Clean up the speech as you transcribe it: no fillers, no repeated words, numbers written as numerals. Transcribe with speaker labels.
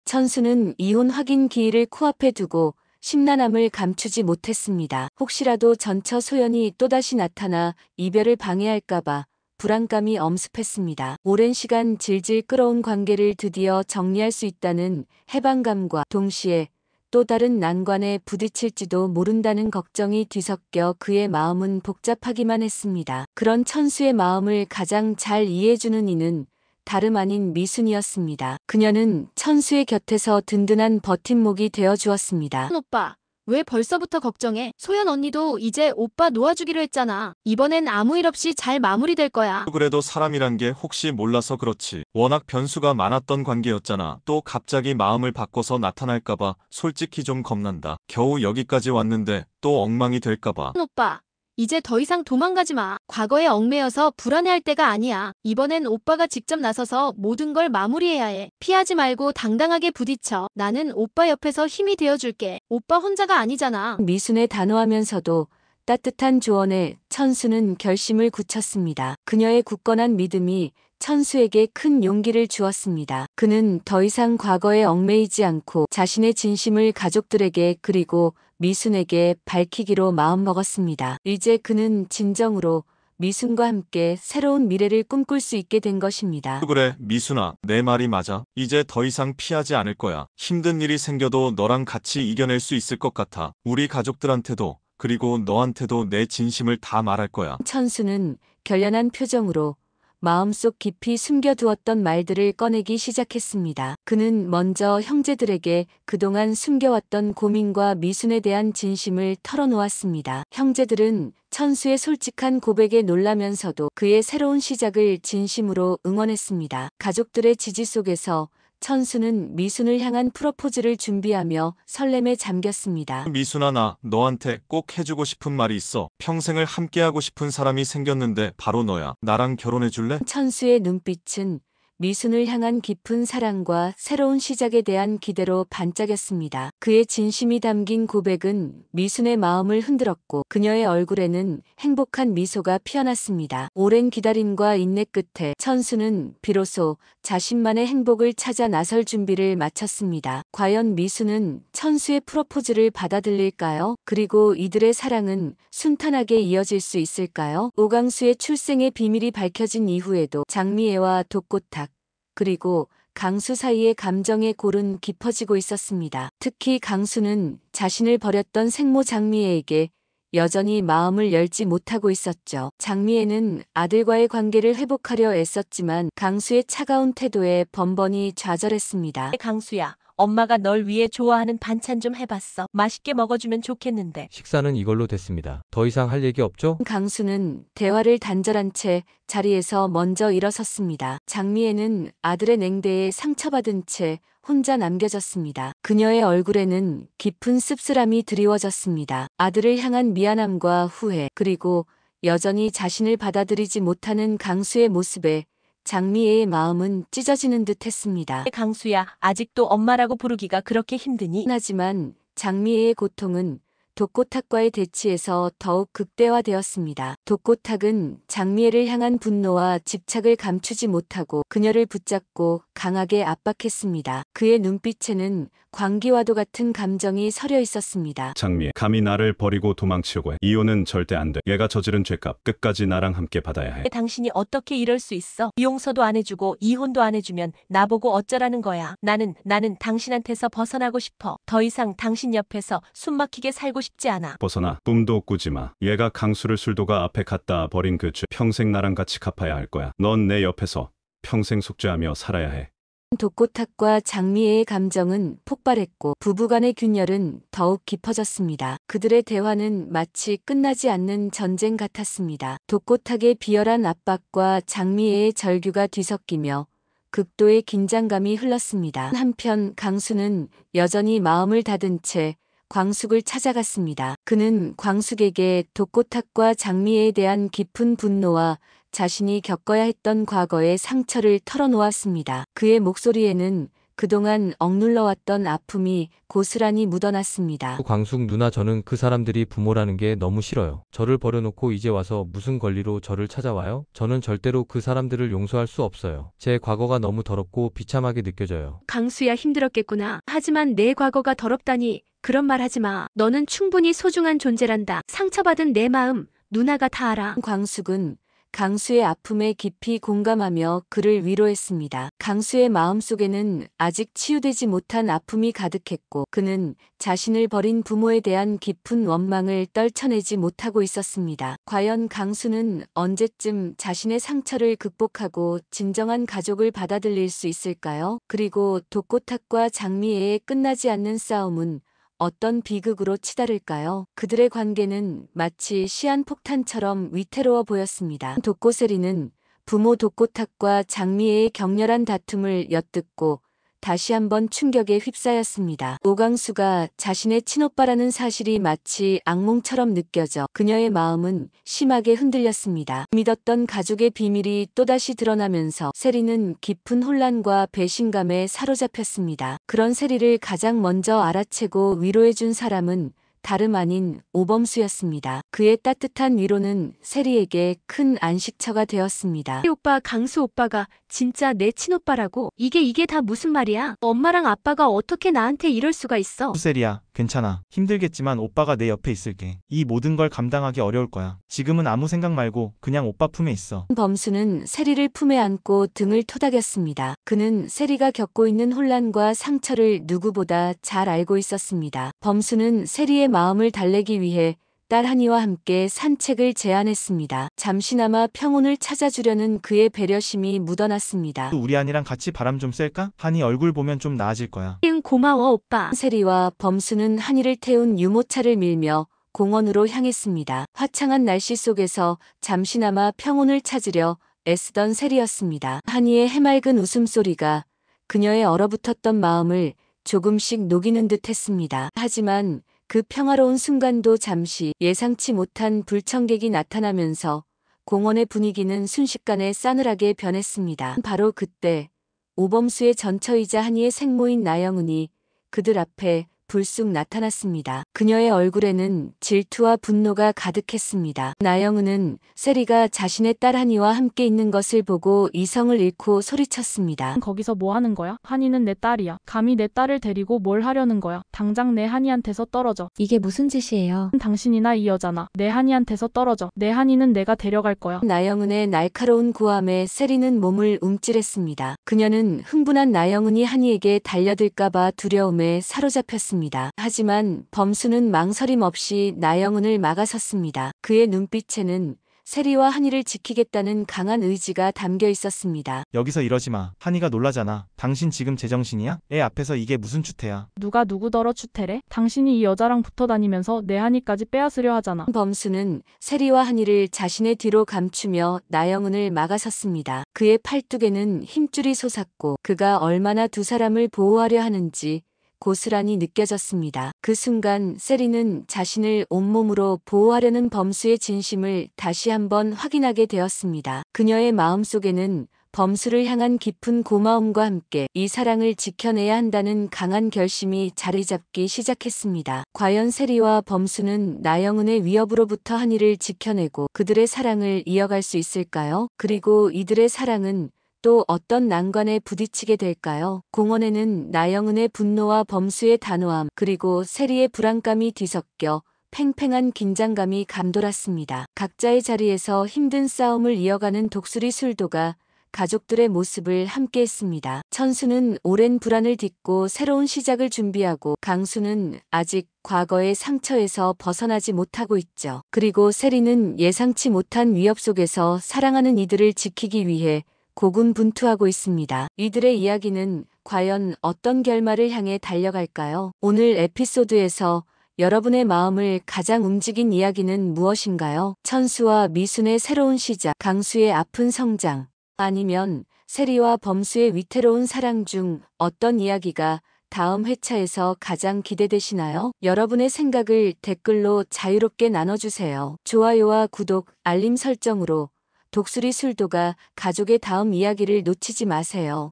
Speaker 1: 천수는 이혼 확인 기일을 코앞에 두고 심란함을 감추지 못했습니다. 혹시라도 전처 소연이 또다시 나타나 이별을 방해할까봐 불안감이 엄습했습니다. 오랜 시간 질질 끌어온 관계를 드디어 정리할 수 있다는 해방감과 동시에 또 다른 난관에 부딪힐지도 모른다는 걱정이 뒤섞여 그의 마음은 복잡하기만 했습니다. 그런 천수의 마음을 가장 잘 이해해주는 이는 다름 아닌 미순이었습니다. 그녀는 천수의 곁에서 든든한 버팀목이 되어 주었습니다.
Speaker 2: 오빠, 왜 벌써부터 걱정해? 소연 언니도 이제 오빠 놓아주기로 했잖아. 이번엔 아무 일 없이 잘 마무리될 거야.
Speaker 3: 그래도 사람이란 게 혹시 몰라서 그렇지. 워낙 변수가 많았던 관계였잖아. 또 갑자기 마음을 바꿔서 나타날까봐 솔직히 좀 겁난다. 겨우 여기까지 왔는데 또 엉망이 될까봐.
Speaker 2: 오빠, 이제 더 이상 도망가지 마. 과거에 얽매여서 불안해할 때가 아니야. 이번엔 오빠가 직접 나서서 모든 걸 마무리해야 해. 피하지 말고 당당하게 부딪혀. 나는 오빠 옆에서 힘이 되어줄게. 오빠 혼자가 아니잖아.
Speaker 1: 미순의 단호하면서도 따뜻한 조언에 천수는 결심을 굳혔습니다. 그녀의 굳건한 믿음이 천수에게 큰 용기를 주었습니다. 그는 더 이상 과거에 얽매이지 않고 자신의 진심을 가족들에게 그리고 미순에게 밝히기로 마음먹었습니다. 이제 그는 진정으로 미순과 함께 새로운 미래를 꿈꿀 수 있게 된 것입니다.
Speaker 3: 그래, 미순아, 내 말이 맞아. 이제 더 이상 피하지 않을 거야. 힘든 일이 생겨도 너랑 같이 이겨낼 수 있을 것 같아. 우리 가족들한테도 그리고 너한테도 내 진심을 다 말할 거야.
Speaker 1: 천수는 결연한 표정으로 마음속 깊이 숨겨두었던 말들을 꺼내기 시작했습니다. 그는 먼저 형제들에게 그동안 숨겨왔던 고민과 미순에 대한 진심을 털어놓았습니다. 형제들은 천수의 솔직한 고백에 놀라면서도 그의 새로운 시작을 진심으로 응원했습니다. 가족들의 지지 속에서 천수는 미순을 향한 프로포즈를 준비하며 설렘에 잠겼습니다.
Speaker 3: 미순아, 나 너한테 꼭 해주고 싶은 말이 있어. 평생을 함께하고 싶은 사람이 생겼는데 바로 너야. 나랑 결혼해 줄래?
Speaker 1: 천수의 눈빛은 미순을 향한 깊은 사랑과 새로운 시작에 대한 기대로 반짝였습니다. 그의 진심이 담긴 고백은 미순의 마음을 흔들었고 그녀의 얼굴에는 행복한 미소가 피어났습니다. 오랜 기다림과 인내 끝에 천수는 비로소 자신만의 행복을 찾아 나설 준비를 마쳤습니다. 과연 미순은 천수의 프로포즈를 받아들일까요? 그리고 이들의 사랑은 순탄하게 이어질 수 있을까요? 오강수의 출생의 비밀이 밝혀진 이후에도 장미애와 독고탁 그리고 강수 사이의 감정의 골은 깊어지고 있었습니다. 특히 강수는 자신을 버렸던 생모 장미애에게 여전히 마음을 열지 못하고 있었죠. 장미애는 아들과의 관계를 회복하려 애썼지만 강수의 차가운 태도에 번번이 좌절했습니다.
Speaker 4: 강수야, 엄마가 널 위해 좋아하는 반찬 좀 해봤어. 맛있게 먹어주면 좋겠는데.
Speaker 5: 식사는 이걸로 됐습니다. 더 이상 할 얘기 없죠?
Speaker 1: 강수는 대화를 단절한 채 자리에서 먼저 일어섰습니다. 장미애는 아들의 냉대에 상처받은 채 혼자 남겨졌습니다. 그녀의 얼굴에는 깊은 씁쓸함이 드리워졌습니다. 아들을 향한 미안함과 후회, 그리고 여전히 자신을 받아들이지 못하는 강수의 모습에 장미애의 마음은 찢어지는 듯 했습니다.
Speaker 4: 강수야, 아직도 엄마라고 부르기가 그렇게 힘드니?
Speaker 1: 하지만 장미애의 고통은 독고탁과의 대치에서 더욱 극대화되었습니다. 독고탁은 장미애를 향한 분노와 집착을 감추지 못하고 그녀를 붙잡고 강하게 압박했습니다. 그의 눈빛에는 광기와도 같은 감정이 서려 있었습니다.
Speaker 6: 장미애, 감히 나를 버리고 도망치려고 해. 이혼은 절대 안 돼. 얘가 저지른 죄값 끝까지 나랑 함께 받아야 해.
Speaker 4: 당신이 어떻게 이럴 수 있어? 용서도 안 해주고 이혼도 안 해주면 나보고 어쩌라는 거야. 나는 당신한테서 벗어나고 싶어. 더 이상 당신 옆에서 숨막히게 살고 싶지 않아.
Speaker 6: 벗어나. 꿈도 꾸지 마. 얘가 강수를 술도가 앞에 갖다 버린 그 죄 평생 나랑 같이 갚아야 할 거야. 넌 내 옆에서 평생 숙제하며 살아야 해.
Speaker 1: 독고탁과 장미애의 감정은 폭발했고 부부간의 균열은 더욱 깊어졌습니다. 그들의 대화는 마치 끝나지 않는 전쟁 같았습니다. 독고탁의 비열한 압박과 장미애의 절규가 뒤섞이며 극도의 긴장감이 흘렀습니다. 한편 강수는 여전히 마음을 닫은 채 광숙을 찾아갔습니다. 그는 광숙에게 독고탁과 장미애에 대한 깊은 분노와 자신이 겪어야 했던 과거의 상처를 털어놓았습니다. 그의 목소리에는 그동안 억눌러왔던 아픔이 고스란히 묻어났습니다.
Speaker 5: 광숙 누나, 저는 그 사람들이 부모라는 게 너무 싫어요. 저를 버려놓고 이제 와서 무슨 권리로 저를 찾아와요? 저는 절대로 그 사람들을 용서할 수 없어요. 제 과거가 너무 더럽고 비참하게 느껴져요.
Speaker 2: 강수야, 힘들었겠구나. 하지만 내 과거가 더럽다니 그런 말 하지 마. 너는 충분히 소중한 존재란다. 상처받은 내 마음 누나가 다 알아.
Speaker 1: 광숙은 강수의 아픔에 깊이 공감하며 그를 위로했습니다. 강수의 마음속에는 아직 치유되지 못한 아픔이 가득했고 그는 자신을 버린 부모에 대한 깊은 원망을 떨쳐내지 못하고 있었습니다. 과연 강수는 언제쯤 자신의 상처를 극복하고 진정한 가족을 받아들일 수 있을까요? 그리고 독고탁과 장미애의 끝나지 않는 싸움은 어떤 비극으로 치달을까요? 그들의 관계는 마치 시한폭탄처럼 위태로워 보였습니다. 독고세리는 부모 독고탁과 장미애의 격렬한 다툼을 엿듣고 다시 한번 충격에 휩싸였습니다. 오강수가 자신의 친오빠라는 사실이 마치 악몽처럼 느껴져 그녀의 마음은 심하게 흔들렸습니다. 믿었던 가족의 비밀이 또다시 드러나면서 세리는 깊은 혼란과 배신감에 사로잡혔습니다. 그런 세리를 가장 먼저 알아채고 위로해준 사람은 다름 아닌 오범수였습니다. 그의 따뜻한 위로는 세리에게 큰 안식처가 되었습니다.
Speaker 2: 세리 오빠, 강수 오빠가 진짜 내 친오빠라고? 이게 다 무슨 말이야? 엄마랑 아빠가 어떻게 나한테 이럴 수가 있어?
Speaker 7: 세리야, 괜찮아. 힘들겠지만 오빠가 내 옆에 있을게. 이 모든 걸 감당하기 어려울 거야. 지금은 아무 생각 말고 그냥 오빠 품에 있어.
Speaker 1: 범수는 세리를 품에 안고 등을 토닥였습니다. 그는 세리가 겪고 있는 혼란과 상처를 누구보다 잘 알고 있었습니다. 범수는 세리의 마음을 달래기 위해 딸 한이와 함께 산책을 제안했습니다. 잠시나마 평온을 찾아주려는 그의 배려심이 묻어났습니다.
Speaker 7: 또 우리 한이랑 같이 바람 좀 쐴까? 한이 얼굴 보면 좀 나아질 거야.
Speaker 2: 응, 고마워 오빠.
Speaker 1: 세리와 범수는 한이를 태운 유모차를 밀며 공원으로 향했습니다. 화창한 날씨 속에서 잠시나마 평온을 찾으려 애쓰던 세리였습니다. 한이의 해맑은 웃음소리가 그녀의 얼어붙었던 마음을 조금씩 녹이는 듯 했습니다. 하지만 그 평화로운 순간도 잠시 예상치 못한 불청객이 나타나면서 공원의 분위기는 순식간에 싸늘하게 변했습니다. 바로 그때 오범수의 전처이자 한이의 생모인 나영은이 그들 앞에 불쑥 나타났습니다. 그녀의 얼굴에는 질투와 분노가 가득했습니다. 나영은은 세리가 자신의 딸 한이와 함께 있는 것을 보고 이성을 잃고 소리쳤습니다.
Speaker 8: 거기서 뭐 하는 거야? 한이는 내 딸이야. 감히 내 딸을 데리고 뭘 하려는 거야? 당장 내 한이한테서 떨어져.
Speaker 9: 이게 무슨 짓이에요?
Speaker 8: 당신이나 이 여자나 내 한이한테서 떨어져. 내 한이는 내가 데려갈 거야.
Speaker 1: 나영은의 날카로운 고함에 세리는 몸을 움찔했습니다. 그녀는 흥분한 나영은이 한이에게 달려들까봐 두려움에 사로잡혔습니다. 하지만 범수는 망설임 없이 나영은을 막아섰습니다. 그의 눈빛에는 세리와 한이를 지키겠다는 강한 의지가 담겨 있었습니다.
Speaker 7: 여기서 이러지 마. 한이가 놀라잖아. 당신 지금 제정신이야? 애 앞에서 이게 무슨 추태야?
Speaker 8: 누가 누구더러 추태래? 당신이 이 여자랑 붙어 다니면서 내 한이까지 빼앗으려 하잖아.
Speaker 1: 범수는 세리와 한이를 자신의 뒤로 감추며 나영은을 막아섰습니다. 그의 팔뚝에는 힘줄이 솟았고 그가 얼마나 두 사람을 보호하려 하는지 고스란히 느껴졌습니다. 그 순간 세리는 자신을 온몸으로 보호하려는 범수의 진심을 다시 한번 확인하게 되었습니다. 그녀의 마음속에는 범수를 향한 깊은 고마움과 함께 이 사랑을 지켜내야 한다는 강한 결심이 자리 잡기 시작했습니다. 과연 세리와 범수는 나영은의 위협으로부터 한이를 지켜내고 그들의 사랑을 이어갈 수 있을까요? 그리고 이들의 사랑은 또 어떤 난관에 부딪히게 될까요? 공원에는 나영은의 분노와 범수의 단호함 그리고 세리의 불안감이 뒤섞여 팽팽한 긴장감이 감돌았습니다. 각자의 자리에서 힘든 싸움을 이어가는 독수리 술도가 가족들의 모습을 함께했습니다. 천수는 오랜 불안을 딛고 새로운 시작을 준비하고 강수는 아직 과거의 상처에서 벗어나지 못하고 있죠. 그리고 세리는 예상치 못한 위협 속에서 사랑하는 이들을 지키기 위해 고군분투하고 있습니다. 이들의 이야기는 과연 어떤 결말을 향해 달려갈까요? 오늘 에피소드에서 여러분의 마음을 가장 움직인 이야기는 무엇인가요? 천수와 미순의 새로운 시작, 강수의 아픈 성장, 아니면 세리와 범수의 위태로운 사랑 중 어떤 이야기가 다음 회차에서 가장 기대되시나요? 여러분의 생각을 댓글로 자유롭게 나눠주세요. 좋아요와 구독, 알림 설정으로 독수리 술도가 가족의 다음 이야기를 놓치지 마세요.